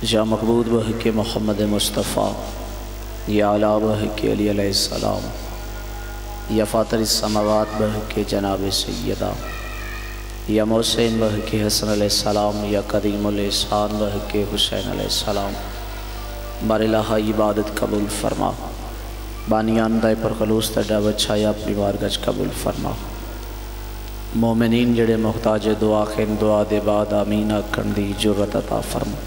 یا مقبود بحق محمد مصطفیٰ، یا اعلیٰ بحق علی علیہ السلام، یا فاطر السماوات بحق جناب سیدہ، یا محسن بحق حسن علیہ السلام، یا قدیم الاحسان بحق حسین علیہ السلام، بار الہ عبادت قبول فرما، بانیان دائے پر خلوص تڈا بچھایا اپنی بارگاہ قبول فرما۔ مومنین جڑے محتاج دعا خین دعا دے بعد آمین آکھن دی جرت عطا فرما،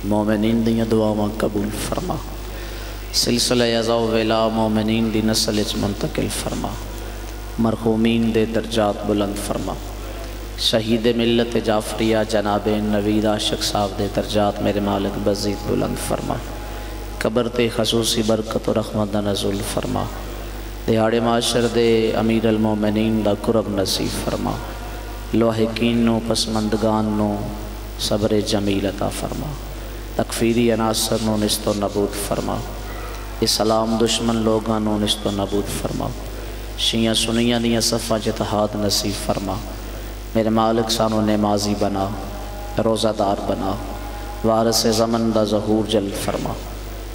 مومنین دیاں دعاواں قبول فرما، سلسلہ عزا و ولا مومنین دی نسل اچ منتقل فرما، مرحومین دے درجات بلند فرما، شہید ملت جعفریہ جناب نوید عاشق صاحب دے درجات میرے مالک مزید بلند فرما، قبر تے خصوصی برکت و رحمت دا نزول فرما، دیہاڑے معاشر دے امیر المومنین دا قرب نصیب فرما، لوحقین نو پسمندگان نو صبر جمیل عطا فرما، تکفیری عناصر نو نست و نبود فرما، اسلام دشمن لوگاں نو نست و نبود فرما، شیعہ سنیہ دیاں صفحہ جتحاد نصیب فرما، میرے مالک سانو نمازی بنا، روزہ دار بنا، وارث زمن دا ظہور جل فرما۔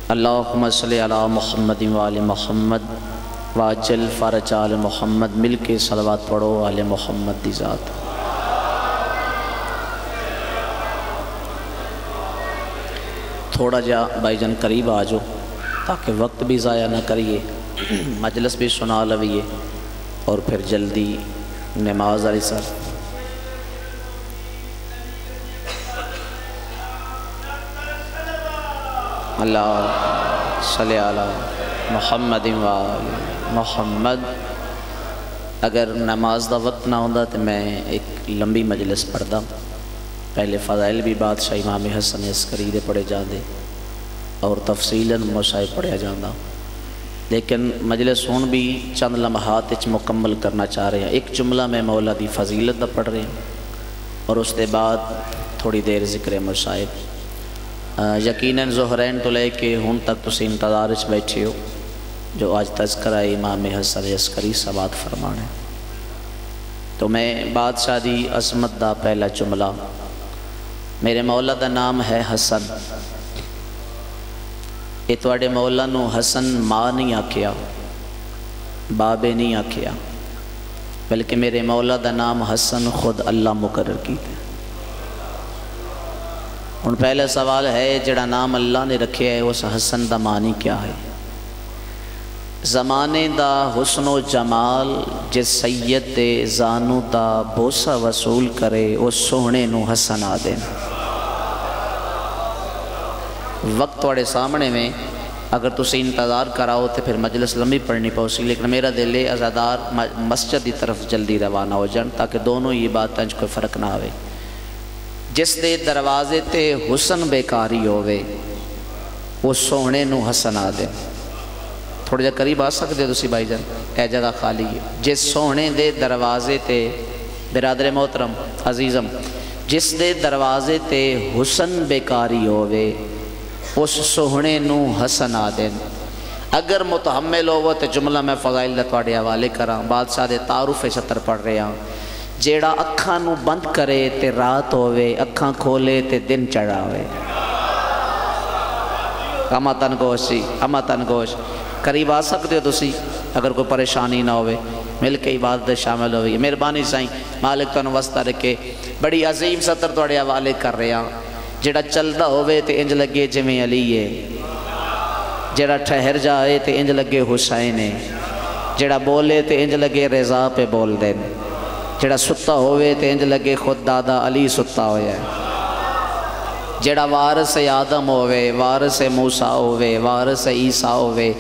اللہم صلی علی محمد وآل محمد واجل فرج آل محمد، مل کے صلوات پڑھو آل محمد دی ذات۔ تھوڑا جا بھائی جان قریب آجو تاکہ وقت بھی ضائع نہ کریے، مجلس بھی سنا لویے اور پھر جلدی نماز علی سر۔ اللہ صلی علی محمد وآل محمد۔ اگر نماز دا وقت نہ ہوتا تو میں ایک لمبی مجلس پڑھدا، پہلے فضائل بھی بادشاہ امام حسن عسکری دے پڑھے جاندے اور تفصیلاً مصائب پڑھیا جاندہ، لیکن مجلس ہون بھی چند لمحات اچ مکمل کرنا چاہ رہے ہیں۔ ایک جملہ میں مولا دی فضیلت دا پڑھ رہے ہیں اور اس دے بعد تھوڑی دیر ذکر مصائب۔ یقیناً ظہرین تو لے کے ہون تک تسی انتظار اچ بیٹھے ہو جو آج تذکرہ امام حسن عسکری سبات فرمانے، تو میں بادشاہ دی عظمت دا پہلا جملہ، میرے مولا دا نام ہے حسن، یہ توڑے مولا نو حسن ماں نہیں آکھیا، بابے نہیں آکھیا، بلکہ میرے مولا دا نام حسن خود اللہ مقرر کی تھے۔ ان پہلے سوال ہے جڑا نام اللہ نے رکھے ہے اس حسن دا معنی کیا ہے؟ زمانے دا حسن و جمال جس سید دے زانو دا بوسہ وصول کرے اس سونے نو حسن آدھیں۔ وقت توڑے سامنے میں اگر تسی انتظار کراؤ تو پھر مجلس لمبی پڑھنی پوسی، لیکن میرا دل ہے ازادار مسجد دی طرف جلدی روانہ ہو جان تاکہ دونوں یہ باتیں کوئی فرق نہ آوے۔ جس دے دروازے تے حسن بیکاری ہوئے وہ سونے نو حسن آدھے۔ تھوڑا جا قریب آ سکتے ہو تسی بھائی جان، اے جگہ خالی ہے۔ جس سونے دے دروازے تے، برادر محترم عزیزم، جس دے دروازے تے حسن بیکاری ہوئے اس سونے نو حسن آدھے۔ اگر متحمل ہوئے تو جملہ میں فضائل لتواڑے حوالے کراں، بادشاہ دے تعارف شطر پڑھ رہے ہیں۔ جیڑا اکھاں نو بند کرے تے رات ہوئے، اکھاں کھولے تے دن چڑھا ہوئے۔ اما تنگوشی، اما تنگوش، قریب آ سکتے ہو تسی اگر کوئی پریشانی نہ ہوئے، مل کے عبادت شامل ہوئی۔ مہربانی سائیں مالک تنو وسطہ رکھے، بڑی عظیم سطر توڑے حوالے کر رہے ہیں۔ جیڑا چلدہ ہوئے تے انج لگے جمیں علی ہے، جیڑا ٹھہر جائے تے انج لگے حسین ہے، جیڑا بولے تے انج لگے رضا پہ بول دیں، جڑا ستا ہوئے تے انج لگے خود دادا علی ستا ہوئے ہے، جڑا وارث آدم ہوئے، وارث موسیٰ ہوئے، وارث عیسیٰ ہوئے،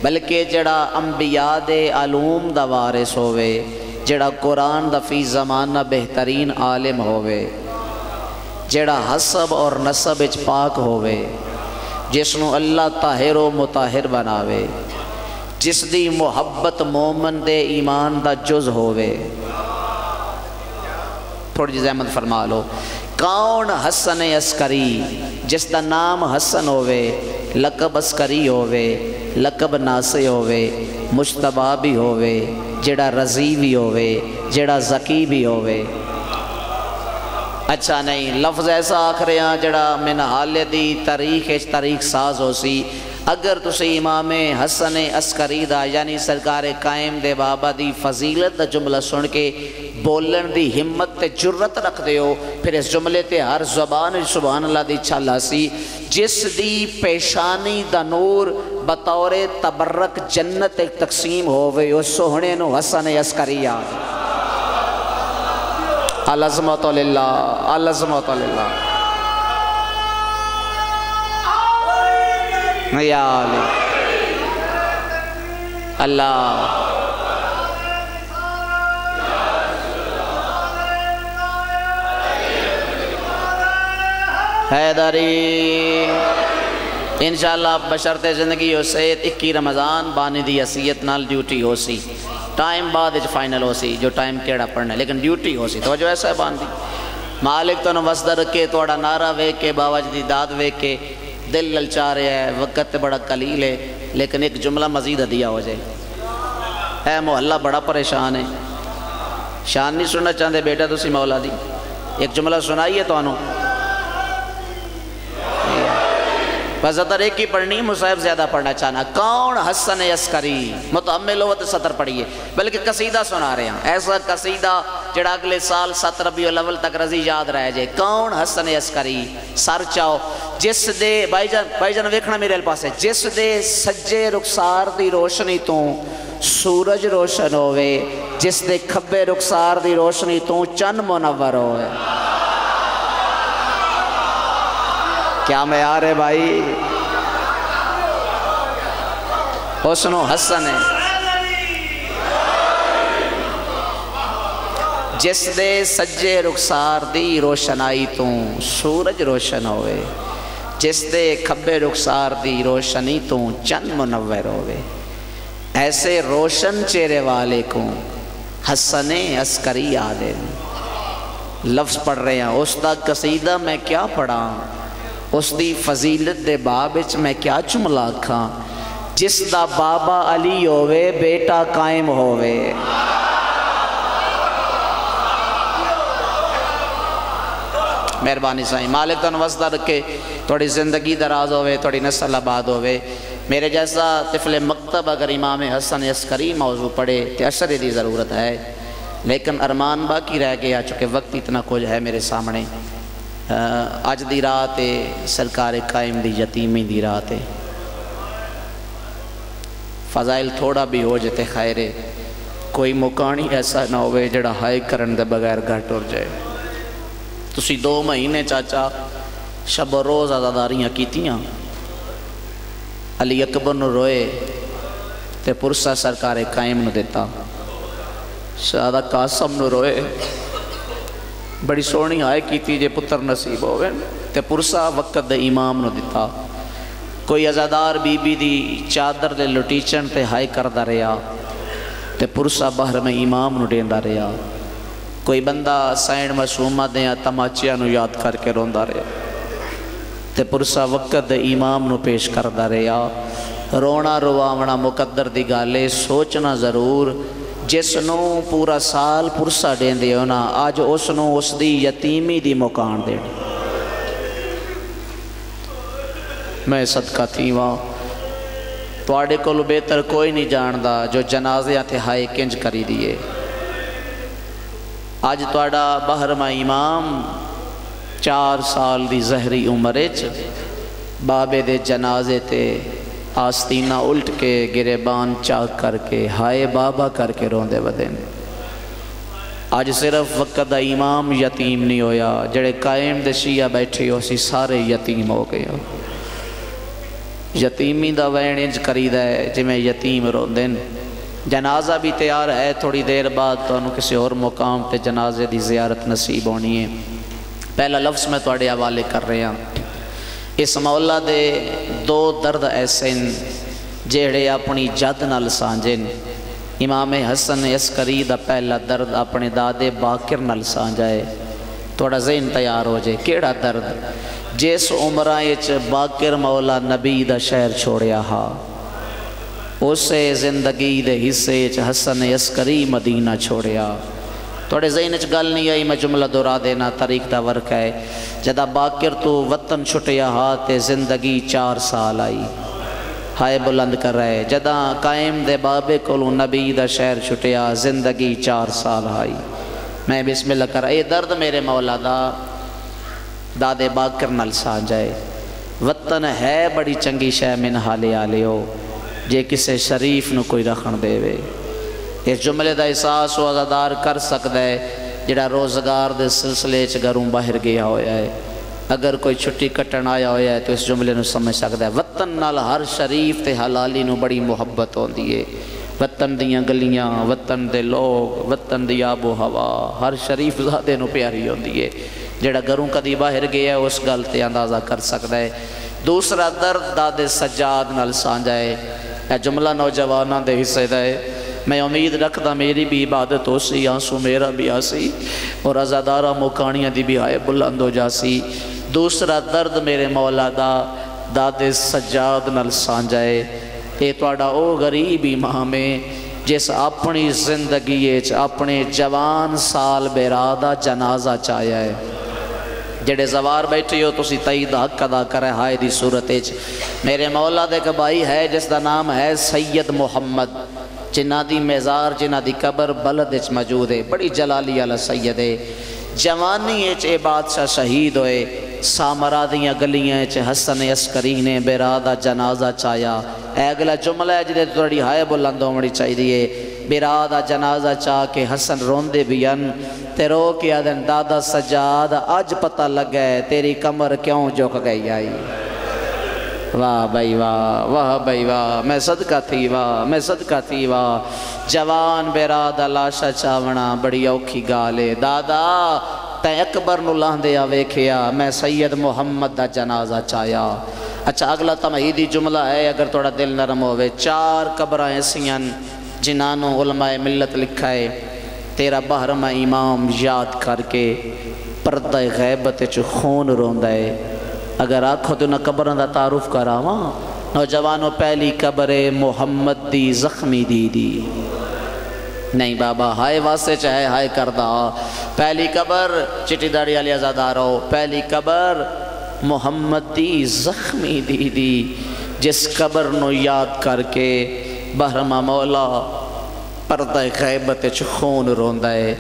بلکہ جڑا انبیاء دے علوم دا وارث ہوئے، جڑا قرآن دا فی زمانہ بہترین عالم ہوئے، جڑا حسب اور نسب اچ پاک ہوئے، جس نو اللہ طاہر و مطاہر بناوے، جس دی محبت مومن دے ایمان دا جز ہوئے۔ تھوڑی جی زحمت فرما لو، کون حسن عسکری جس دا نام حسن ہوئے، لقب عسکری ہوئے، لقب ناصر ہوئے، مجتبہ بھی ہوئے، جڑا رضی بھی ہوئے، جڑا زکی بھی ہوئے۔ اچھا نہیں، لفظ ایسا آکھ رہے ہیں جڑا من حال دی تاریخ ساز ہو سی۔ اگر تسی امام حسن عسکری دا یعنی سرکار قائم دے بابا دی فضیلت دا جملہ سن کے بولن دی ہمت تے جرت رکھ دے ہو، پھر اس جملے تے ہر زبان سبحان اللہ دی چھالا سی۔ جس دی پیشانی دا نور بطور تبرک جنت ایک تقسیم ہوئے، اس سوہنے نو حسن عسکری آج العظمت للہ، العظمت للہ یا علی اللہ حیدری۔ انشاءاللہ بشرط زندگی ہو سید 21 رمضان بانی دی حیثیت نال ڈیوٹی ہو سی، ٹائم بعد فائنل ہو سی جو ٹائم کیڑا پڑھنا ہے، لیکن ڈیوٹی ہو سی۔ توجہ ایسا ہے باندھی مالک تو وسدر کے توڑا نعرہ وے کے باوا جدی داد وے کے دل للچا رہا ہے، وقت بڑا قلیل ہے، لیکن ایک جملہ مزید ہدیہ ہو جائے۔ اے محلہ بڑا پریشان ہے، شان نہیں سننا چاہتے بیٹا تسی مولا دی، ایک جملہ سنائیے تو آنو بس اتر ایک ہی پڑھنی، مصاحب زیادہ پڑھنا چاہنا۔ کون حسن عسکری؟ متعمل ہو تو سطر پڑھیے، بلکہ قصیدہ سنا رہے ہیں، ایسا قصیدہ جڑا اگلے سال 7 ربیع الاول تک رضی یاد رہ جائے۔ کون حسن عسکری؟ سر چاہو جس دے بھائی جان ویکھنا میرے پاس ہے، جس دے سجے رخسار دی روشنی تو سورج روشن ہوئے، جس دے کھبے رخسار دی روشنی تو چند منور ہوئے۔ کیا معیار ہے بھائی؟ حسن و حسن ہے۔ جس دے سجے رخسار دی روشنائی تو سورج روشن ہوئے، جس دے کھبے رخسار دی روشنی تو چند منور ہوئے، ایسے روشن چہرے والے کو حسن عسکری آدھے۔ لفظ پڑھ رہے ہیں، اس دا قصیدہ میں کیا پڑھا، اس دی فضیلت دے بابچ میں کیا جملہ کھاں، جس دا بابا علی ہوئے بیٹا قائم ہوئے۔ مہربانی سائیں مالک تو نوزدہ رکھے، تھوڑی زندگی دراز ہوئے، تھوڑی نسل آباد ہوئے۔ میرے جیسا طفل مکتب اگر امام حسن عسکری موضوع پڑھے تو اشر دی ضرورت ہے، لیکن ارمان باقی رہ گیا چونکہ وقت اتنا کچھ ہے میرے سامنے۔ آج دی رات سرکار قائم دی یتیمی دی رات، فضائل تھوڑا بھی ہو جاتے خیر، کوئی مکانی ایسا نہ ہوئے جڑا ہائے کرن دے بغیر گھٹ ہو جائے۔ تسی 2 مہینے چاچا شب و روز عزاداریاں کیتیاں، علی اکبر نو روئے تے پرسہ سرکار قائم نو دیتا، شہدہ قاسم نو روئے بڑی سونی آئے کیتی جے پتر نصیب ہوئے تے پرسہ وقت دے امام نو دیتا۔ کوئی عزادار بی بی دی چادر دے لٹیچن تے ہائے کردہ رہا تے پرسہ بہر میں امام نو دیندہ رہا۔ کوئی بندہ سائن مسومہ دیاں تماچیاں نو یاد کر کے روندہ رہا تے پرسہ وقت دے امام نو پیش کردہ رہا۔ رونا رواونا مقدر دی گالے سوچنا ضرور، جس نو پورا سال پرسہ دین دے ہونا، آج اس نو اس دی یتیمی دی مکان دے۔ میں صدقہ تھی وہاں توڑے کو بہتر کوئی نہیں جاندہ جو جنازے آتے ہائے کنج کری دیئے۔ آج توڑا بہرمہ امام 4 سال دی زہری عمرچ بابے دے جنازے تے آستینہ الٹ کے گریبان چاک کر کے ہائے بابا کر کے روندے بدن۔ آج صرف وقت دا امام یتیم نہیں ہویا، جڑے قائم دے شیعہ بیٹھے ہو سی سارے یتیم ہو گئے ہو۔ یتیمی دا وین انج کرید ہے جی میں یتیم روندن۔ جنازہ بھی تیار ہے، تھوڑی دیر بعد تو انہوں کسی اور مقام تے جنازے دی زیارت نصیب ہونی ہے۔ پہلا لفظ میں توڑے حوالے کر رہے ہیں، اس مولا دے 2 درد ایسے جیڑے اپنی جد نال سانجن۔ امام حسن عسکری دا پہلا درد اپنے دادے باقر نال سانجائے، توڑا ذہن تیار ہو جائے۔ کیڑا درد؟ جس عمرائچ باقر مولا نبی دا شہر چھوڑیا ہا، اسے زندگی دے حصے حسن عسکری مدینہ چھوڑیا۔ تھوڑے ذہن چ گل نہیں آئی، میں جملہ دہرا دینا، تاریخ دا ورق ہے۔ جدا باکر تو وطن چھٹیا ہاتھ زندگی 4 سال آئی، ہائے بلند کر رہے۔ جدا قائم دے بابے کولوں نبی دا شہر چھٹیا زندگی 4 سال آئی۔ میں بسم اللہ کر رہا، اے درد میرے مولا دا دادے باکر نال سا جائے۔ وطن ہے بڑی چنگی شے من حالے آلے ہو، جے کسے شریف نو کوئی رکھن دے وے۔ اس جملے دا احساس و عزادار کر سکتا ہے جڑا روزگار دے سلسلے چ گھروں باہر گیا ہویا ہے۔ اگر کوئی چھٹی کٹن آیا ہویا ہے تو اس جملے نو سمجھ سکتا ہے۔ وطن نال ہر شریف تے حلالی نو بڑی محبت ہوندی ہے۔ وطن دیاں گلیاں، وطن دے لوگ، وطن دی آب و ہوا ہر شریف ذاتے نو پیاری ہوندی ہے۔ جڑا گھروں کدی باہر گیا ہے اس گل تے اندازہ کر سکتا ہے۔ دوسرا درد دادے سجاد نال سانجا ہے۔ اے جملہ نوجواناں دے حصے دا ہے۔ میں امید رکھدا میری بھی عبادت ہو سی، آنسو میرا بھی آسی، اور عزادارہ موکانیاں دی بھی آئے بلند ہو جاسی۔ دوسرا درد میرے مولا دا دادے سجاد نال سانجا ہے۔ اے توڑا او غریب امام ہے جس اپنی زندگی اپنے جوان سال بیرادہ جنازہ چاہیا ہے۔ جڑے زوار بیٹھے ہو تسی تائید حق ادا کرے ہائے دی صورت اچ۔ میرے مولا دے کبائی ہے جس دا نام ہے سید محمد، جنہ دی میزار جنہ دی قبر بلد اچ موجود ہے، بڑی جلالی علی سید ہے۔ جوانی اچ اے بادشاہ شہید ہوئے، سامرا دیاں گلیاں اچ حسن عسکری نے بیرادہ جنازہ چاہیا۔ اے اگلا جملہ ہے جدے توڑی ہائے بلند ہومڑی چاہی دیئے۔ بیرادہ جنازہ چاہ کے حسن روندے بیان تے رو کے آدن دادا سجاد آج پتہ لگ گئے تیری کمر کیوں جھک گئی آئی۔ واہ بھائی واہ، واہ بھائی واہ، میں صدقہ تھی واہ، میں صدقہ تھی واہ۔ جوان بیرادہ لاشا چاونا بڑی اوکھی گالے، دادا تے اکبر نو لاندے آوے کھیا میں سید محمد دا جنازہ چاہیا۔ اچھا اگلا تمہیدی جملہ ہے اگر توڑا دل نرم ہوئے۔ 4 قبریں ایسیاں جنانوں علماء ملت لکھا ہے، تیرا بہرمہ امام یاد کر کے پردہ غیبت چو خون روندہ ہے۔ اگر آنکھوں تو نہ قبران دا تعارف کراواں، نوجوانوں پہلی قبر محمد دی زخمی دی دی نہیں بابا، ہائے واسے چاہے ہائے کردہ۔ پہلی قبر چٹی داڑی علی ازادارو، پہلی قبر محمد دی زخمی دی دی، جس قبر نو یاد کر کے بہرمہ مولا پردہ غیبت چو خون روندہ ہے۔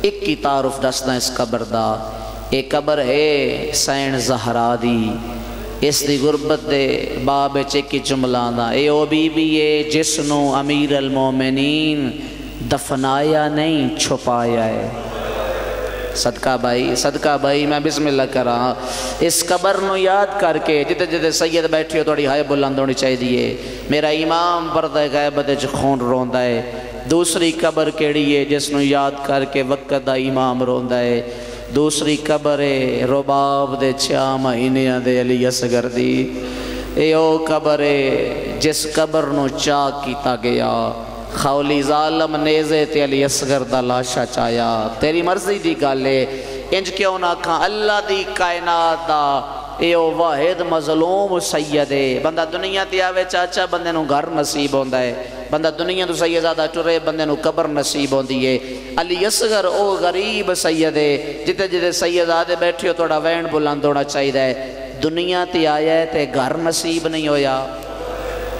ایک کی تعارف دستہ اس قبر دا، ایک قبر ہے سین زہرا دی، اس دی غربت دے باب چکی جملہ دا۔ اے او بی بی ہے جس نو امیر المومنین دفنایا نہیں چھپایا ہے۔ صدقہ بھائی، صدقہ بھائی، میں بسم اللہ کر رہا۔ اس قبر نو یاد کر کے جتے جتے سید بیٹھی ہو توڑی ہائے بلند ہونی چاہی دیئے۔ میرا امام پردہ غیبت چ خون روندہ ہے۔ دوسری قبر کیڑی ہے جس نو یاد کر کے وقت دا امام روندہ ہے۔ دوسری قبر ہے رباب دے 6 مہینیاں دے علی اصغر دی۔ اے او قبر ہے جس قبر نو چاہ کیتا گیا، خولی ظالم نیزے تے علی اصغر دا لاشا چاہیا۔ تیری مرضی دی گالے انج کیوں نہ کھاں اللہ دی کائنات دا اے او واحد مظلوم سید ہے۔ بندہ دنیا تے آوے چاچا بندے نو گھر نصیب ہوندہ ہے، بندہ دنیا تو سیدادہ ٹرے بندے نو قبر نصیب ہوندی ہے۔ علی اصغر او غریب سید ہے، جتے جتے سیدادے بیٹھے ہو توڑا وین بلند ہونا چاہیے ہے۔ دنیا تے آیا ہے تے گھر نصیب نہیں ہویا،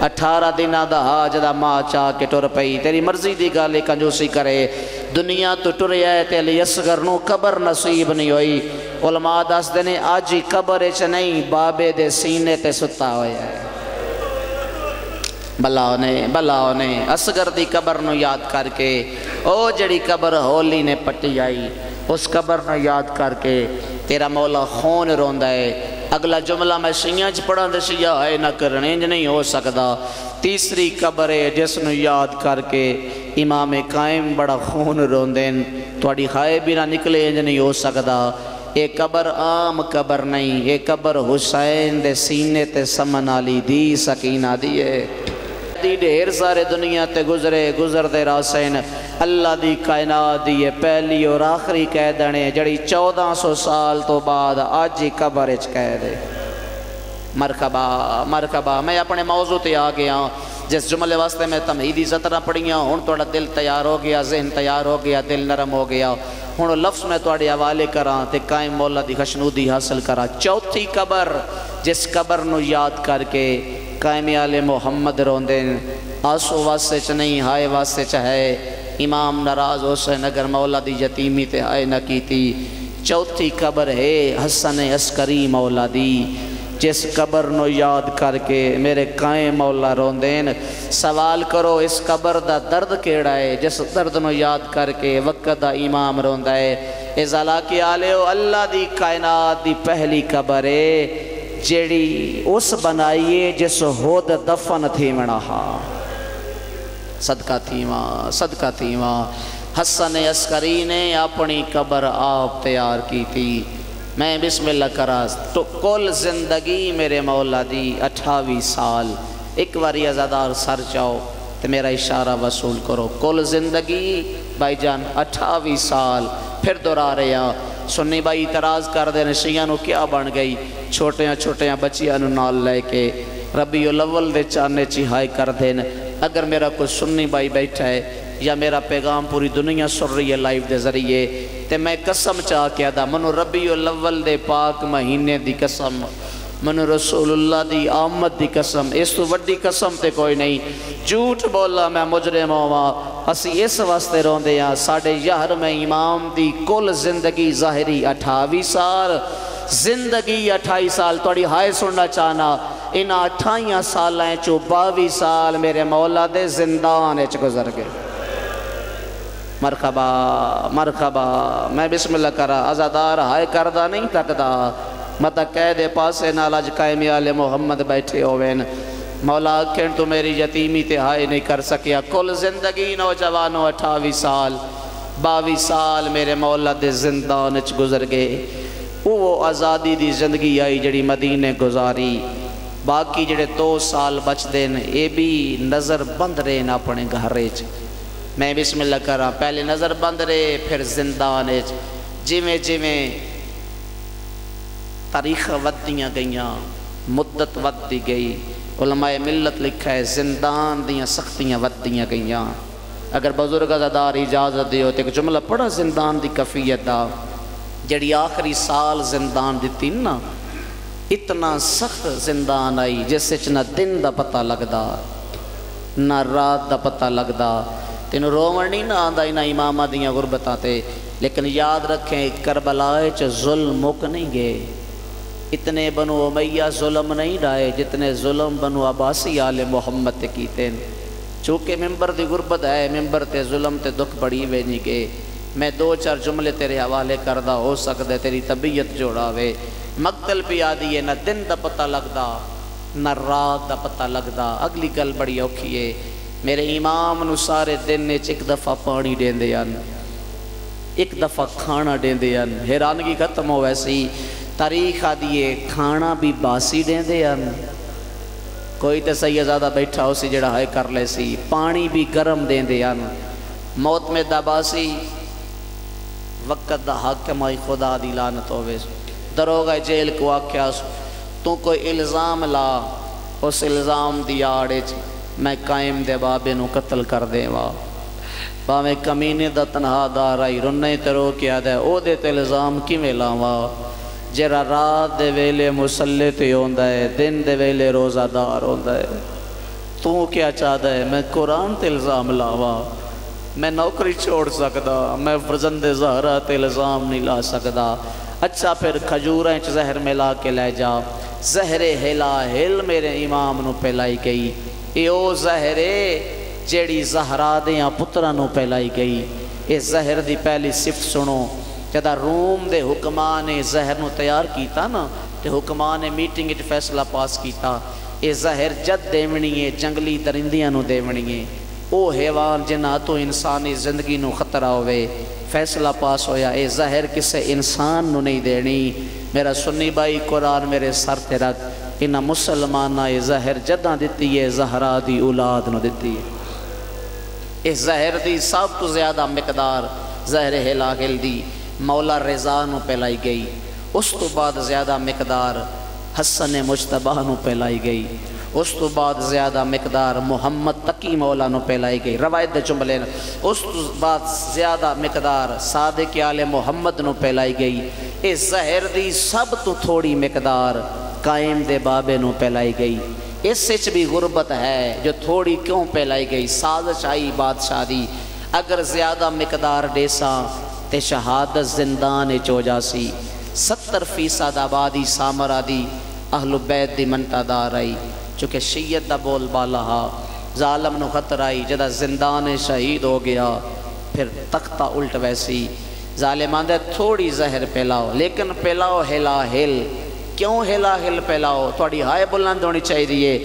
18 دنہ دا جدا ماں چاہ کے ٹر پئی۔ تیری مرضی دی گالے کنجوسی کرے، دنیا تو ٹرے آئے تے علی اصغر نو قبر نصیب نہیں ہوئی۔ علماء دس دینے آج ہی قبر اچ نہیں بابے دے سینے تے ستا ہویا ہے۔ بلاؤ نے اصغر دی قبر نو یاد کر کے، او جڑی قبر ہولی نے پٹی آئی، اس قبر نو یاد کر کے تیرا مولا خون روندہ ہے۔ اگلا جملہ میں شیعہ چ پڑھا دے شیعہ ہے نہ کرنے انج نہیں ہو سکدا۔ تیسری قبر ہے جس نو یاد کر کے امام قائم بڑا خون روندین، توڑی خائے بھی نہ نکلے انج نہیں ہو سکدا۔ اے قبر عام قبر نہیں، اے قبر حسین دے سینے تے سمن آلی دی سکینہ دیئے۔ دی ڈھیر سارے دنیا تے گزر دے راسین اللہ دی کائنات دی پہلی اور آخری قیدنے جڑی 1400 سال تو بعد آج ہی قبر اچ قید ہے۔ مرحبا مرحبا، میں اپنے موضوع تے آ گیا۔ جس جملے واسطے میں تمہیدی سطرہ پڑھیاں ہن توڑا دل تیار ہو گیا، ذہن تیار ہو گیا، دل نرم ہو گیا۔ ہن لفظ میں توڑے حوالے کراں تے قائم مولا دی خشنودی حاصل کرا۔ چوتھی قبر جس قبر نو یاد کر کے قائم آل محمد روندین، آسو واسطے چ نہیں ہائے واسطے چ ہے، امام ناراض حسین اگر مولا دی یتیمی تے ہائے نہ کیتی۔ چوتھی قبر ہے حسن عسکری مولا دی، جس قبر نو یاد کر کے میرے قائم مولا روندین۔ سوال کرو اس قبر دا درد کیڑا ہے جس درد نو یاد کر کے وقت دا امام روندا ہے۔ اس علاقے آلیو اللہ دی کائنات دی پہلی قبر ہے جیڑی اس بنائیے جس ہود دفن تھی منہا، صدقہ تھی ماں حسن عسکری نے اپنی قبر آپ تیار کی تھی۔ میں بسم اللہ کراس تو کل زندگی میرے مولا دی 28 سال، ایک باری ازادار سر چاہو تو میرا اشارہ وصول کرو، کل زندگی بھائی جان 28 سال۔ پھر دورا رہا سنی بھائی اعتراض کر دے نشیاں نو کیا بن گئی، چھوٹیاں بچیاں نو نال لے کے ربیع الاول دے چانے چہائی کر دین۔ اگر میرا کوئی سنی بھائی بیٹھا ہے یا میرا پیغام پوری دنیا سن رہی ہے لائیو دے ذریعے، تے میں قسم چاہ کے ادا منو ربیع الاول دے پاک مہینے دی قسم، منو رسول اللہ دی آمد دی قسم، اس تو وڈی قسم تے کوئی نہیں۔ جھوٹ بولا میں مجرم ہوا، اسی اس واسطے روندے ہیں ساڑھے یہر میں امام دی کل زندگی ظاہری 28 سال، زندگی 28 سال توڑی ہائے سننا چاہنا۔ ان 28 سالیں چو 22 سال میرے مولا دے زندان اچ گزر گئے۔ مرحبا مرحبا، میں بسم اللہ کرا ازادار ہائے کردہ نہیں تکدا، متا قید پاسے نالاج قائم آل محمد بیٹھے ہوئے۔ مولا کھن تو میری یتیمی تے ہائے نہیں کر سکیا۔ کل زندگی نوجوانوں 28 سال، 22 سال میرے مولا دے زندان اچ گزر گئے۔ وہ آزادی دی زندگی آئی جڑی مدینے گزاری، باقی جڑے 2 سال بچ دین اے بھی نظر بند رہے نا اپنے گھرے چ۔ میں بسم اللہ کرا پہلے نظر بند رہے پھر زندان چ، جویں تاریخ ودیاں گئیاں، مدت ودی گئی، علماء ملت لکھا ہے زندان دیاں سختیاں ودیاں گئیاں۔ اگر بزرگ ازادار اجازت دیو تو ایک جملہ پڑھا زندان دی کفیت دا، جڑی آخری سال زندان دیتی نا، اتنا سخت زندان آئی جس سے نہ دن دا پتہ لگدا نہ رات دا پتہ لگدا۔ تینوں رومن نہیں نہ آندہ انہا امامہ دیاں غربتاں تے، لیکن یاد رکھیں کربلائے چ ظلم مک نہیں گئے، اتنے بنو امیہ ظلم نہیں ڈائے جتنے ظلم بنو عباسی آل محمد تے کیتے ہیں۔ چونکہ ممبر دی غربت ہے، ممبر تے ظلم تے دکھ بڑی وے نہیں گئے۔ میں 2-4 جملے تیرے حوالے کردہ ہو سکتے تیری طبیعت جوڑا وے۔ مقتل پہ آدھی ہے نہ دن دا پتہ لگدا نہ رات دا پتہ لگدا۔ اگلی گل بڑی اوکھی ہے، میرے امام نو سارے دن ایک دفعہ پانی دین دیان، ایک دفعہ کھانا دین دیان۔ حیرانگی ختم ہو ویسی تاریخ آدھیے کھانا بھی باسی دین دیان، کوئی تے سیدزادہ بیٹھا ہو سی جڑا ہے کر لے سی، پانی بھی گرم دین دیان۔ موت میں دباسی وقت دا حاکمائی خدا دی لعنت ہوئے، دروگہ جیل کو آکھیا تو کوئی الزام لا، اس الزام دی آڑے میں قائم دے بابے نو قتل کر دے وا، باویں کمینے دا تنہا دار آئی رننے ترو کیا دے او دے تے الزام کی میں لاوا، جرا رات دے ویلے مسلح تے ہوندہ ہے، دن دے ویلے روزہ دار ہوندہ ہے۔ تو کیا چاہتا ہے میں قرآن تے الزام لاوا، میں نوکری چھوڑ سکدا، میں فرزند زہرہ تے الزام نہیں لا سکدا۔ اچھا پھر کھجوریں زہر ملا کے لے جا، زہر ہلا ہل میرے امام نو پہلائی گئی، ایو زہرے جیڑی زہرا دیاں پترانو پہلائی گئی۔ اس زہر دی پہلی صفت سنو، جدہ روم دے حکمان زہر نو تیار کیتا نا، تے حکمان میٹنگ اٹ فیصلہ پاس کیتا، اے زہر جد دیونی ہے جنگلی درندیاں نو دیونی ہے، او حیوان جنہ تو انسانی زندگی نو خطرہ ہوئے، فیصلہ پاس ہویا اے زہر کسے انسان نو نہیں دینی۔ میرا سنی بھائی قرآن میرے سر تے رکھ، انہا مسلمانہ اے زہر جدہ دیتی ہے زہرا دی اولاد نو دیتی ہے۔ اس زہر دی سب تو زیادہ مقدار زہر ہلا گل دی مولا رضا نو پہلائی گئی، اس تو بعد زیادہ مقدار حسن مجتبہ نو پہلائی گئی، اس تو بعد زیادہ مقدار محمد تقی مولا نو پہلائی گئی، روایت دے جملے نے، اس تو بعد زیادہ مقدار صادق آل محمد نو پہلائی گئی، اس زہر دی سب تو تھوڑی مقدار قائم دے بابے نو پہلائی گئی۔ اس سچ بھی غربت ہے جو تھوڑی کیوں پہلائی گئی، سازش آئی بادشاہ دی، اگر زیادہ مقدار دیساں تے شہادت زندان چو جاسی، 70% آبادی سامرا دی اہل بیت دی منتدار آئی، چونکہ شیعت دا بول بالا ہا، ظالم نو خطر آئی، جدہ زندان شہید ہو گیا، پھر تختہ الٹ ویسی، ظالمان دے تھوڑی زہر پھیلاؤ، لیکن پھیلاؤ ہلا ہل، کیوں ہلا ہل پھیلاؤ، تھوڑی ہائے بلند ہونی چاہیے دیئے،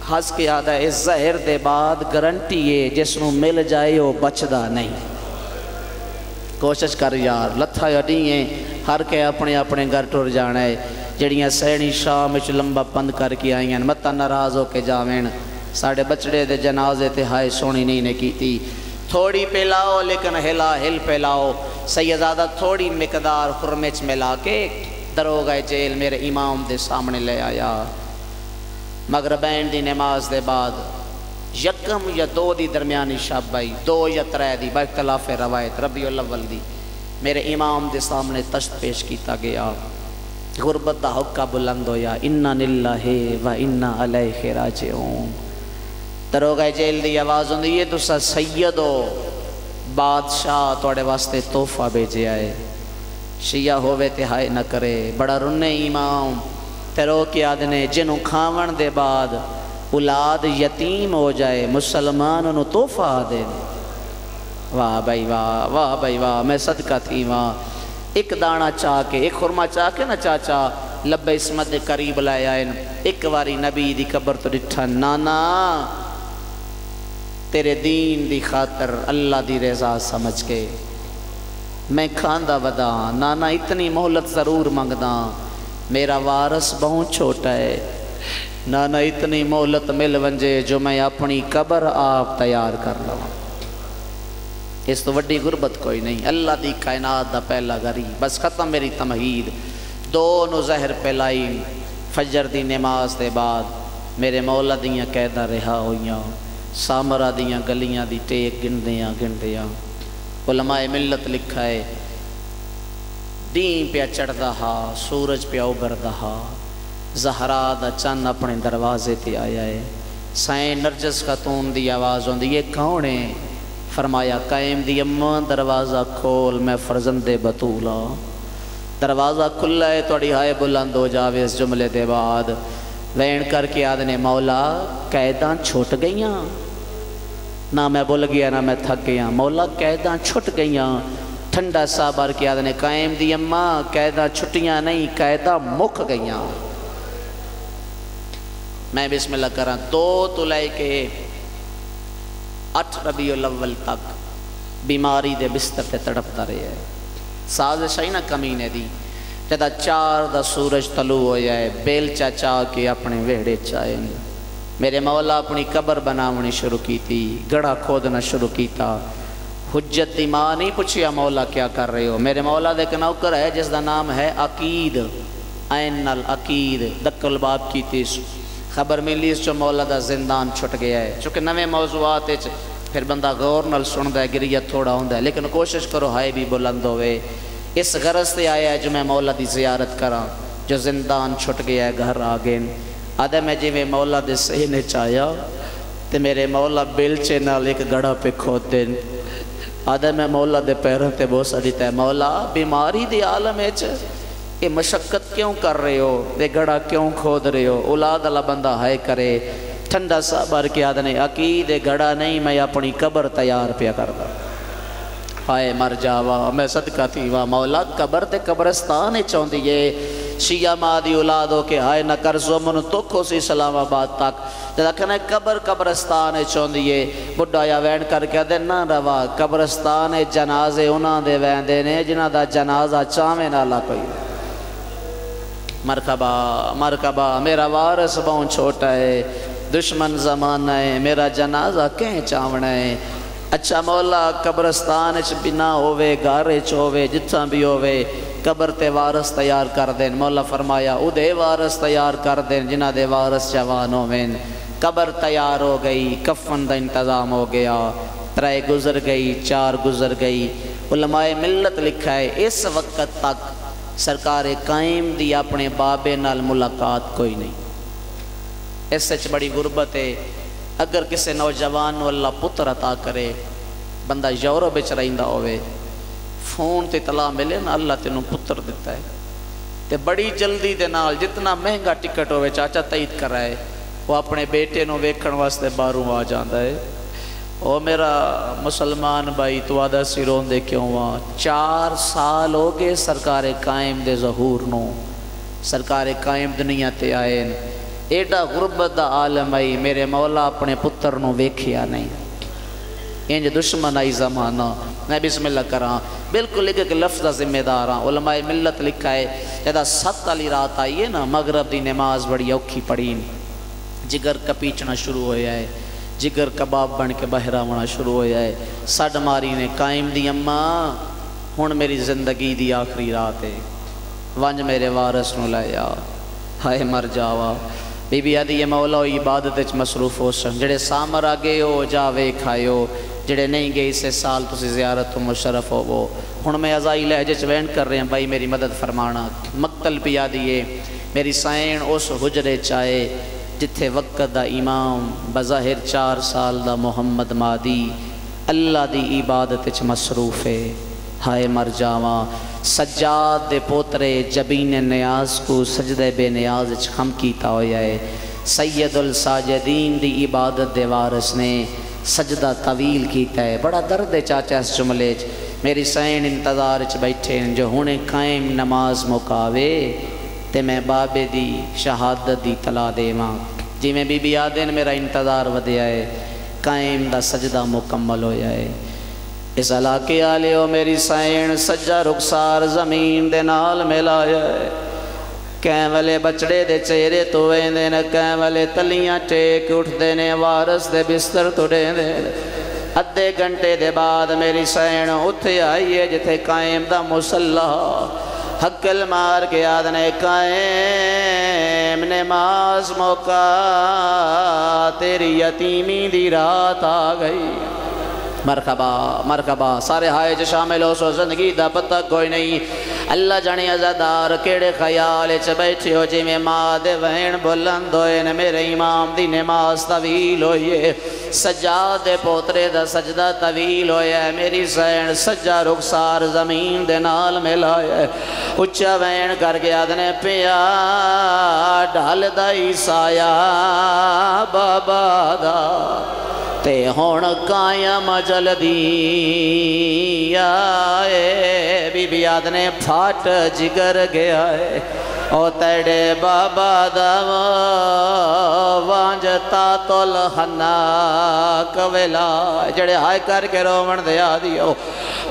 ہس کے آدھا ہے اس زہر دے بعد گرنٹی ہے جس نو مل جائے وہ بچدا نہیں، کوشش کر یار، لتھا یڈییں ہر کے اپنے اپنے گھر ٹر جانا ہے، جڑیاں سینی شام وچ لمبا پند کر کے آئی ہیں، متا ناراض ہو کے جاوین، ساڑھے بچڑے دے جنازے تے ہائے سونی نہیں نے کی تھی، تھوڑی پھیلاؤ لیکن ہلا ہل پھیلاؤ، سیدزادہ تھوڑی مقدار خرمچ ملا کے دروگہ جیل میرے امام دے سامنے لے آیا، مغربین دی نماز دے بعد یکم یا دو دی درمیانی شب بائی، 2 یا 3 دی با اختلاف روایت ربیع الاول دی، میرے امام دے سامنے تشت پیش کیتا گیا، غربت دا حقہ بلند ہویا، اِنَّا لِلَّهِ وَإِنَّا عَلَيْهِ رَاجِعُونَ، دروگہ جیل دی آواز ہوندی یہ تو سا سید ہو، بادشاہ توڑے واسطے تحفہ بھیجے آئے، شیعہ ہوئے تہائے نہ کرے، بڑا رنے امام تیرو کی آدھنے جنہوں کھاون دے بعد اولاد یتیم ہو جائے مسلمان انہوں تحفہ دے، واہ بھائی واہ، واہ بھائی واہ، میں صدقہ تھی واہ، ایک دانا چاہ کے، ایک خرمہ چاہ کے نا چاچا لبے اسمت دے قریب لائے آئے، ایک واری نبی دی قبر تو ڈٹھا، نانا تیرے دین دی خاطر اللہ دی رضا سمجھ کے میں کھاندہ ودا، نانا اتنی مہلت ضرور مانگدا، میرا وارث بہت چھوٹا ہے، نانا اتنی مہلت مل ونجے جو میں اپنی قبر آپ تیار کر لوں، اس تو وڈی غربت کوئی نہیں، اللہ دی کائنات دا پہلا گھری، بس ختم میری تمہید، دونوں زہر پہلائی، فجر دی نماز دے بعد میرے مولا دیاں قیدہ رہا ہویاں، سامرہ دیاں گلیاں دی ٹیک گندیاں، علماء ملت لکھا ہے، دین پہ چڑھ دہا، سورج پہ اوبر دہا، زہرا دا چند اپنے دروازے تے آیا ہے، سائیں نرجس خاتون دی آواز ہوندی یہ کون ہے؟ فرمایا قائم دی اماں دروازہ کھول میں فرزند بطولہ، دروازہ کھلا ہے توڑی ہائے بلند ہو جاوے اس جملے دے بعد، وین کر کے آدھنے مولا قیداں چھوٹ گئیاں، نہ میں بول گیا نہ میں تھک گیا، مولا قیداں چھٹ گئیاں، ٹھنڈا سا بار کے آدھنے قائم دی اماں قیداں چھٹیاں نہیں قیداں مک گئیاں، میں بسم اللہ کراں، 2 تو لے کے 8 ربیع الاول تک بیماری دے بستر تے تڑپتا رہے ہے، سازش آئی نا کمینے دی، جدہ 4 دا سورج طلوع ہو جائے، بیل چاچا کے اپنے ویڑے چاہے، میرے مولا اپنی قبر بناونی شروع کی تھی، گڑا کھودنا شروع کی تھا، حجت دی ماں نہیں پوچھیا مولا کیا کر رہے ہو، میرے مولا دے کے نوکر ہے جس دا نام ہے عقید، عین العقید، دکل باب کی تیس، خبر ملی اس جو مولا دا زندان چھٹ گیا ہے، چونکہ نوے موضوعات پھر بندہ غور نل سن ہے، گریت تھوڑا ہوندہ ہے، لیکن کوشش کرو ہائے بھی بلند ہوئے، اس غرض سے آیا ہے جو میں مولا دی زیارت کراں، جو زندان چھٹ گیا ہے گھر آگین، آدھے میں جی میں مولا دے سہنے چاہیا، تے میرے مولا بیلچے نال ایک گڑا پہ کھود دین، آدھے میں مولا دے پیروں تے بہت سا دیتا ہے، مولا بیماری دی عالم ہے یہ مشقت کیوں کر رہے ہو، دے گڑا کیوں کھود رہے ہو، اولاد اللہ بندہ ہائے کرے، ٹھنڈا سا بار کے آدھنے عقید گڑا نہیں میں اپنی قبر تیار پیا کردا، ہائے مر جاوا میں صدقہ تھی وا مولا قبر تے قبرستان چون دیئے، شیعہ مادی اولادوں کے ہائے نہ کرزو من تکھو سی اسلام آباد تک، جدا کہنے قبر قبرستان چون دیئے، بڑھا یا وین کر کے دے نہ روا، قبرستان جنازے انہاں دے وین دینے جنہ دا جنازہ چاہمیں نہ اللہ کوئی، مرکبہ مرکبہ میرا وارث بہت چھوٹا ہے، دشمن زمانہ ہے، میرا جنازہ کہیں چاہونا ہے، اچھا مولا قبرستان بنا ہوئے گارے چووے جتھاں بھی ہوئے قبر تے وارث تیار کر دین. مولا فرمایا او دے وارث تیار کر دین جنہ دے وارث جوان ہوویں. قبر تیار ہو گئی، کفن دا انتظام ہو گیا، 3 گزر گئی، 4 گزر گئی. علماء ملت لکھا ہے اس وقت تک سرکار قائم دی اپنے بابے نال ملاقات کوئی نہیں. اس سچ بڑی غربت ہے. اگر کسی نوجوان نو اللہ پتر عطا کرے، بندہ یورپ وچ رہندا ہوئے، فون تے اطلاع ملے نا اللہ تینوں پتر دیتا ہے، تے بڑی جلدی دے نال جتنا مہنگا ٹکٹ ہوئے چاچا تائید کرائے وہ اپنے بیٹے نو ویکھن واسطے باہروں آ جاندا ہے. او میرا مسلمان بھائی تو آدھا سیرون دے کیوں وہاں 4 سال ہو گئے سرکار قائم دے ظہور نو. سرکار قائم دنیا تے آئے ایڈا غربت دا عالم آئی، میرے مولا اپنے پتر نو ویکھیا نہیں. انج دشمن آئی زمانہ. میں بسم اللہ کراں بالکل ایک لفظ ذمہ دار ہاں. علماء ملت لکھا ہے جدہ 7 والی رات آئی ہے نا، مغرب دی نماز بڑی اوکھی پڑھی، جگر کپیچنا شروع ہویا ہے، جگر کباب بن کے باہر آونا شروع ہویا ہے. سڈ ماری نے قائم دی اماں ہن میری زندگی دی آخری رات ہے، ونج میرے وارث نو لایا، ہائے مر جاوا. بی بی آدھی یہ مولا ہوئی عبادت وچ مصروف ہو سن. جڑے سامر آگے ہو جاوے کھائیو، جڑے نہیں گئے اسے سال تسی زیارت تو مشرف ہو. وہ ہن میں ازائی لہجے چ وینٹ کر رہے ہیں بھائی میری مدد فرمانا. مقتل پیا دیے میری سائن اس حجرے چائے جتھے وقت دا امام بظاہر 4 سال دا محمد مادی اللہ دی عبادت وچ مصروف ہے. ہائے مر جاواں. سجاد دے پوترے جبین نیاز کو سجدہ بے نیاز وچ خم کیتا ہویا ہے. سید الساجدین دی عبادت دے وارث نے سجدہ طویل کیتا ہے. بڑا درد ہے چاچا اس جملے چ. میری سین انتظار چ بیٹھے ہیں جو ہونے قائم نماز مکاوے تے میں بابے دی شہادت دی طلاع دے ماں. جی میں بی بی آدین میرا انتظار ودیا ہے، قائم دا سجدہ مکمل ہویا ہے. اس علاقے آلے ہو میری سین سجا رخسار زمین دے نال ملایا ہے. کہیں والے بچڑے دے چہرے تو ویندے نے، کہیں والے تلیاں ٹیک اٹھ دینے، وارث دے بستر تو دے دے. ادھے گھنٹے دے بعد میری سین اتھے آئیے جتھے قائم دا مسلح حقل مار کے آدھنے قائم نماز موقع تیری یتیمی دی رات آ گئی. مرحبا مرحبا. سارے ہائے جو شامل ہو سو زندگی دا پتہ کوئی نہیں. اللہ جانے عزادار کیڑے خیال چ بیٹھے ہو جی میں ماں دے وین بلند ہوئے نے میرے امام دی نماز طویل ہوئے، سجاد دے پوترے دا سجدہ طویل ہوئے، میری سین سجا رخسار زمین دے نال ملائے. اچھا وین کر کے آدھنے پیا ڈھال دائی سایا بابا دا تے ہون قائم جلدی آئے. بی بی آدھنے پھاٹ جگر گیا ہے او تیڑے بابا دا وانجتا تول حنا کویلا. جڑے ہائے کر کے رومن دے آدھی ہو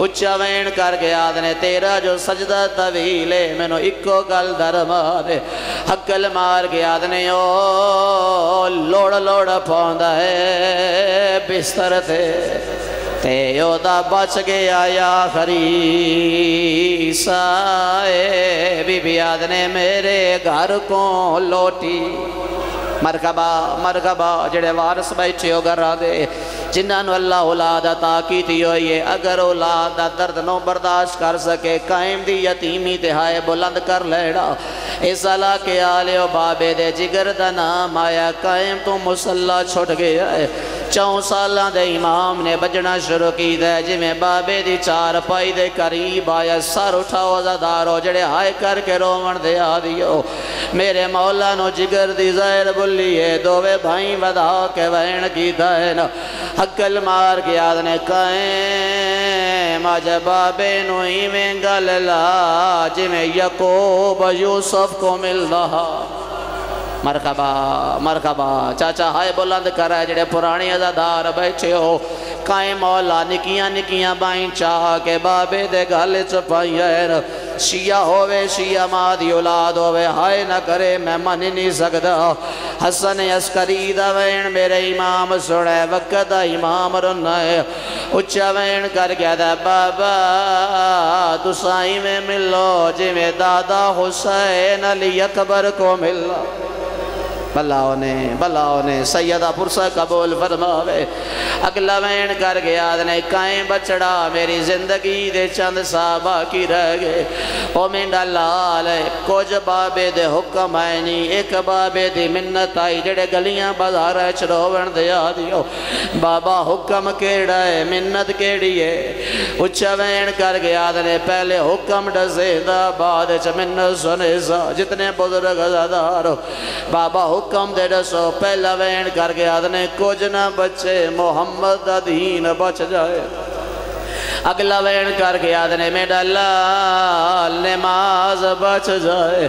اچھا وین کر کے آدھنے تیرا جو سجدہ طویل ہے میں نو اکو گل درمار حقل مار کے آدھنے او لوڑ لوڑ پوندا ہے بستر تے یو دا بچ گیا یا خری سائے. بی بی آدھنے میرے گھر کو لوٹی. مرحبا مرحبا. جڑے وارث بیٹھے ہو گھر آدھے جنہاں اللہ اولاد عطا کی تھی ہوئی ہے، اگر اولاد درد نو برداشت کر سکے قائم دی یتیمی تے ہائے بلند کر لیڑا. اس علاقے آلے و بابے دے جگر دا نام آیا، قائم تو مسلح چھوٹ گیا ہے. 4 سالاں دے امام نے بجنا شروع کی دے جی میں بابے دی 4 پائی دے قریب آیا. سر اٹھاو زدارو جڑے ہائے کر کے رومن دے آدھیو میرے مولا نو جگر دی ظاہر بلیے دووے بھائیں ودا کے وین کی دائن حقل مار کے آدھنے قائم آج بابے نو ہی میں گل لا جی میں یعقوب یوسف کو مل رہا. مرحبا مرحبا. چاچا ہائے بلند کر رہے جڑے پرانی عزادار بیٹھے ہو قائم مولا نکیاں نکیاں بائیں چاہ کے بابے دے گھل چپائی ہے. شیعہ ہوئے شیعہ ماں دی اولاد ہوئے ہائے نہ کرے میں من نہیں سکتا. حسن عسکری دا وین میرے امام سڑے وقت دا امام رنائے اچھا وین کر گیا دا بابا تسائی میں ملو جی میں دادا حسین علی اکبر کو ملا بلاؤ نے سیدہ پرسہ قبول فرماوے اگلا وین کر گیا دنے کائیں بچڑا میری زندگی دے چند صحابہ کی رہ گئے او منڈا لال کچھ بابے دے حکم آئے نہیں ایک بابے دے منت آئی جڑے گلیاں بازار چروڑ دیا دیو بابا حکم کیڑا ہے منت کیڑی ہے اچھا وین کر گیا دنے پہلے حکم ڈزے دا بعد چا منت سنے سا جتنے بزرگ ازادارو بابا حکم دے رسو پہلا وین کر کے آدھنے کچھ نہ بچے محمد دا دین بچ جائے اگلا وین کر کے آدھنے میرا لال نماز بچ جائے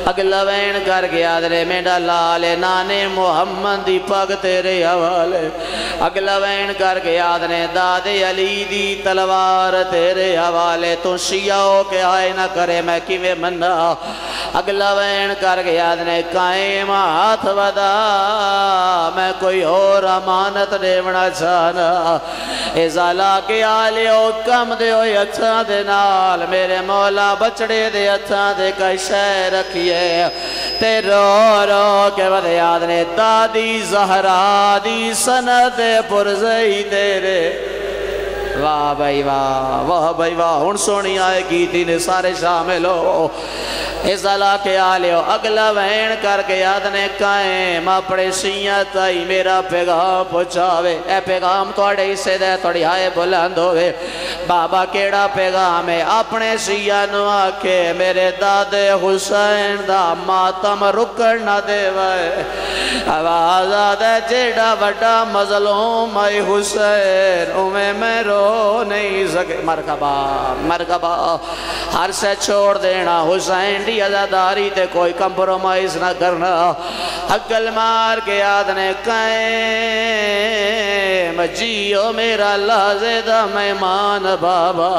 اگلا وین کر کے آدھنے میرا لال نانے محمد دی پاک تیرے حوالے اگلا وین کر کے آدھنے داد علی دی تلوار تیرے حوالے تو شیعہ ہو کے آئے نہ کرے میں کیویں منا اگلا وین کر کے آدھنے قائم ہاتھ ودا میں کوئی اور امانت دیونا چاہنا ازالہ کے آلے حکم دے ہوئی اچھا دے نال میرے مولا بچڑے دے اچھا دے کا شے رکھیے تے رو رو کے ودے آدھنے دادی زہرا دی سند پرزئی تیرے واہ بھائی واہ ہن سونی آئے گیتی نے سارے شامل ہو اس علاقے آلے ہو اگلا وین کر کے آدھنے قائم اپنے سیت آئی میرا پیغام پہنچاوے اے پیغام توڑے اسے دے توڑی آئے بلند ہوئے بابا کیڑا پیغام ہے اپنے سیانو آکے میرے داد حسین دا ماتم رکن نہ دے وائے آواز آدھے جیڑا وڈا مظلوم آئی حسین اوے میں رو نہیں سکے مرکبہ ہر سے چھوڑ دینا حسین دی عزاداری تے کوئی کمپرومائز نہ کرنا حقل مار کے آدھنے قائم جیو میرا لازدہ مہمان بابا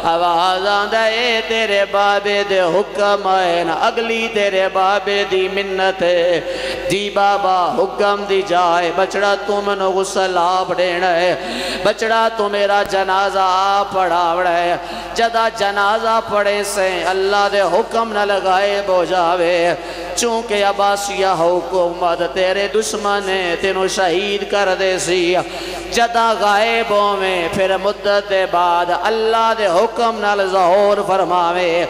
آواز آندہ اے تیرے بابے دے حکم آئے نا اگلی تیرے بابے دی منت ہے جی بابا حکم دی جائے بچڑا تم نو غسل آپ دینا ہے بچڑا تو میرا جنازہ آپ پڑھاوڑا ہے جدہ جنازہ پڑھے سے اللہ دے حکم نہ لگائے بو جاوے چونکہ عباسیہ حکومت تیرے دشمنے تینو شہید کر دے سی جدہ غائبوں میں پھر مدت بعد اللہ دے حکم نہ ظہور فرماوے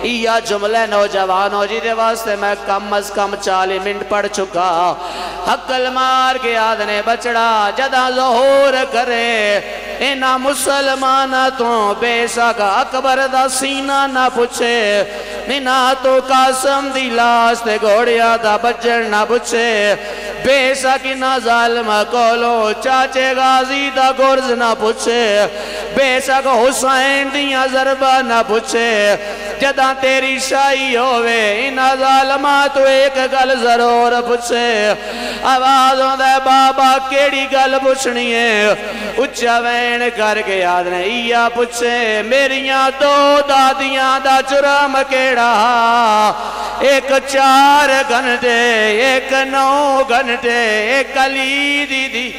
یہ جملے نوجوانوں جی دے واسطے میں کم از کم 40 منٹ پڑھ چکا حقل مار کے آدھنے بچڑا جدہ ظہور کرے اینا مسلمانہ تو بے شک اکبر دا سینہ نہ پوچھے اینا تو قاسم دی لاس تے گھوڑیا دا بجر نہ پوچھے بے شک اینا ظالم کولو چاچے غازی دا گرز نہ پوچھے بے شک حسین دیاں ضربہ نہ پوچھے جدہ تیری شاہی ہوئے اینا ظالمہ تو ایک گل ضرور پوچھے آوازوں دے بابا کیڑی گل پوچھنی ہے اچھا وین کر کے یاد نہیں یا پوچھے میریاں دو دادیاں دا جرم کیڑا ایک 4 گھنٹے ایک 9 گھنٹے ایک علی دی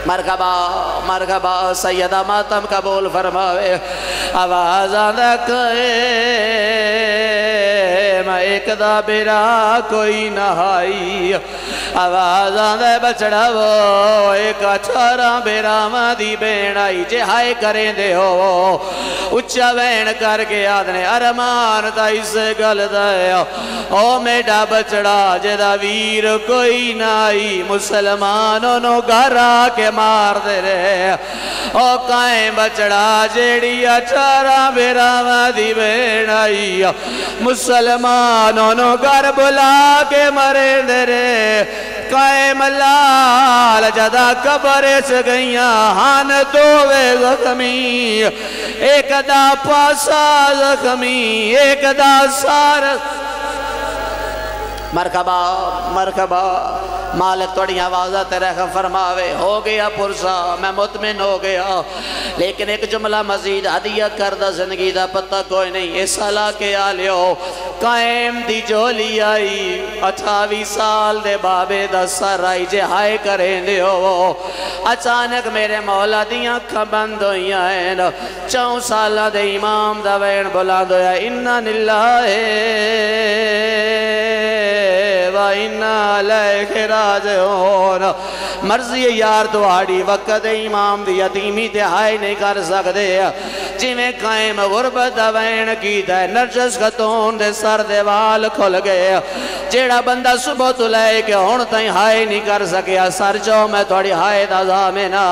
مرحبا سیدہ ماتم قبول فرماوے آواز آدھک میں ایک دا بیرا کوئی نہائی آواز آدھے بچڑا وہ ایک 18 بیرا مدی بینائی جے ہائے کریں دے ہو اچھا بین کر کے آدھنے ارمان تا اس گل دے او میڈا بچڑا جے دا ویر کوئی نائی مسلمانوں نو گھرا کے مار دے رہے او کائیں بچڑا جیڑی 18 بیرا مدی بینائی مسلمانوں نو گھر بلا کے مرے دے رہے قائم لال جدا قبر سے گئیاں ہان دووے زخمی ایک دا پاسا زخمی ایک دا سار مرکبہ مالک توڑی آوازہ تیرے فرماوے ہو گیا پرسا میں مطمئن ہو گیا لیکن ایک جملہ مزید ہدیہ کردہ زندگی دا پتہ کوئی نہیں اس علاقے آلیو قائم دی جولی آئی 28 سال دے بابے دا سر آئی جے ہائے کریں دے ہو اچانک میرے مولا دیاں کھبند ہوئیاں ہیں 4 سالہ دے امام دا وین بلند ہویا اِنَّا لِلَّهِ وَإِنَّا عَلَيْهِ رَاجِعُونَ مرضی یار دواری وقت امام دی یتیمی تے ہائے نہیں کر سکتے جی میں قائم غربت دوین کی دے نرجس خاتون دے سر دے وال کھل گئے جیڑا بندہ صبح تو لے کے ہون تائیں ہائے نہیں کر سکیا سر جو میں تھوڑی ہائے دا زامنہ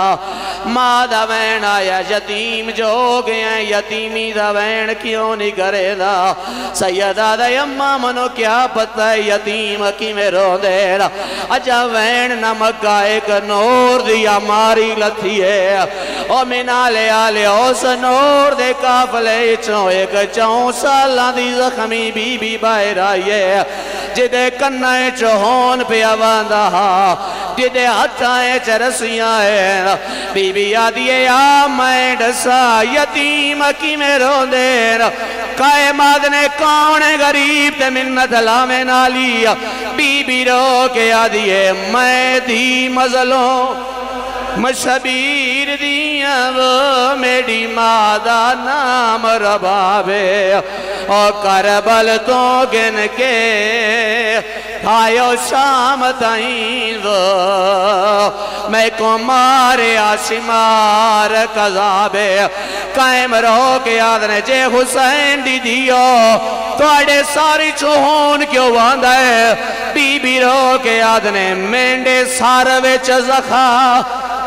ماں دوین آیا یتیم جو گئے یتیمی دوین کیوں نہیں کرے دا سیدہ دا یمہ منو کیا پتہ یتیم کی میں رو دے اجا وین نمک ایک نور دیا ماری لتھی ہے او منالے آلے اس نور دے کافلے چوں ایک 4 سالہ دی زخمی بی بی باہر آئیے جدے کنائے چہون پہ آواندہ جدے ہتھائیں چرسیاں ہیں بی بی آدھیے یا میں ڈسا یتیم کی میں رو دیر قائمات نے کانے غریب تے منت لامے نالی بی بی رو کے آدھیے میں دی مزلوں مشبیر دیا وہ میری مادہ نام ربابے اور کربل تو گن کے آئیو شام تائیں وہ میں کو مارے آشمار قذابے قائم رہو کے آدھنے جے حسین دی دیو تو آڑے ساری چوہون کیوں باندھا ہے بی بی رو کے آدھنے مینڈے ساروے چزخا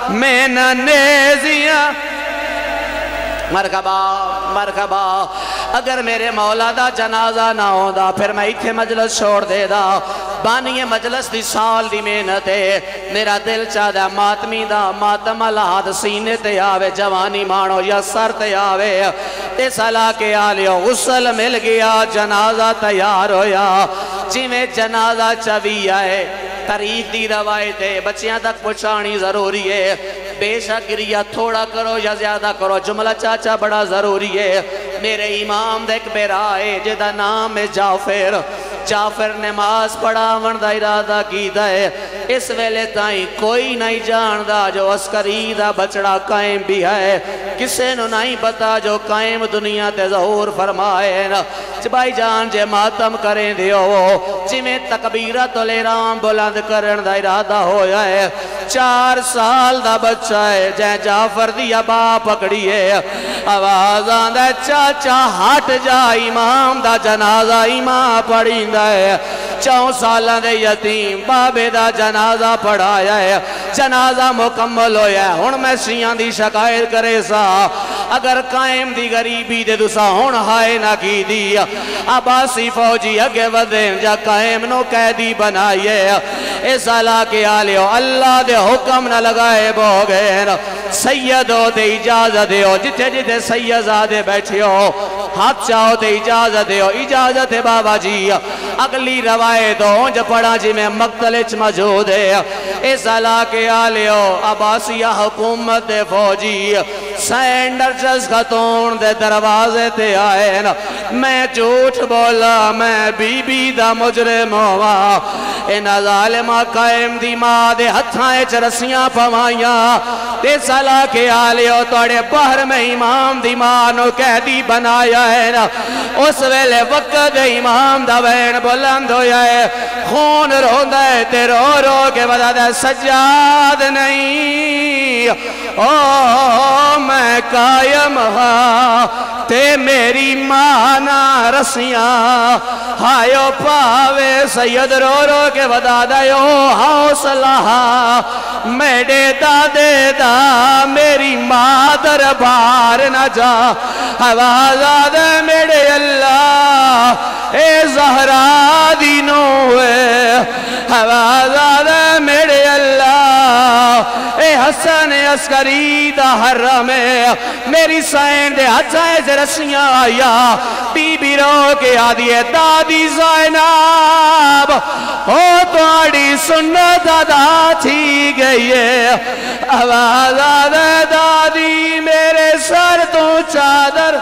میں نہ نیزیاں مرحبا مرحبا اگر میرے مولا دا جنازہ نہ ہوندا پھر میں ایتھے مجلس چھوڑ دے دا بانی مجلس دی سال دی محنت ہے میرا دل چاہدا ماتمی دا ماتم الہاد سینے تے آوے جوانی مانو یا سر تے آوے تے صلاح کے آلیو غسل مل گیا جنازہ تیار ہویا جی میں جنازہ چوی آئے تاریخ دی روایت ہے بچیاں تک پہنچانی ضروری ہے بے شک گریہ تھوڑا کرو یا زیادہ کرو جملہ چاچا بڑا ضروری ہے میرے امام دیکھ بیرائے جدہ نام ہے جعفر نماز پڑھا وندہ ارادہ کی دائے اس ویلے تائیں کوئی نہیں جاندہ جو عسکری دا بچڑا قائم بھی ہے کسے نو نہیں پتا جو قائم دنیا تے ظہور فرمائے بھائی جان جے ماتم کریں دیو جی میں تکبیرت الارام بلند کرن دا ارادہ ہویا ہے 4 سال دا بچہ ہے جے جعفر دیا با پکڑی ہے آواز آندہ چاچا ہٹ جا امام دا جنازہ امام پڑھیندہ ہے 4 سالہ دے یتیم بابے دا جنازہ پڑھایا ہے جنازہ مکمل ہویا ہے ہون میں شیعان دی شکایت کرے سا اگر قائم دی غریبی دے دوسا ہون ہائے نہ کی دی عباسی فوجی اگے ودین جا قائم نو قیدی بنائیے اس علا کے آلیو اللہ دے حکم نہ لگائے بوگین سیدو دے اجازت دیو جتے جتے سیدزادے بیٹھے ہو ہاتھ چاہو دے اجازت دیو اجازت ہے بابا جی اگلی روایت ہو جو پڑھا جی میں مقتلچ موجود ہے اس علا کے آلیو عباسیہ حکومت دے فوجی سینڈر جز خاتون دے دروازے تے آئے میں جھوٹ بولا میں بی بی دا مجرم ہوا ان ظالمہ قائم دی ماں دے ہتھائیں چرسیاں پوائیاں تے صلاح کے آلیو توڑے بہر میں امام دی ماں نو قیدی بنایا ہے اس ویلے وقت امام دا وین بلند ہویا ہے خون روندہ ہے تے رو رو کے بدا دے سجاد نہیں او میں قائم ہاں تے میری مانا رسیاں ہائیو پاوے سید رو رو کے بدا دیو حوصلہ میڈے دادے دا میری مادر بار نہ جا حوازاد میڈے اللہ اے زہرہ دینوے حوازاد میڈے اللہ اے حسن عسکری دا حرم میری سائن دے ہتھائیں سے رسیاں آیا بی بی رو کے آدھیے دادی زینب او توڑی سنت ادا تھی گئی ہے آواز آدھے دادی میرے سر تو چادر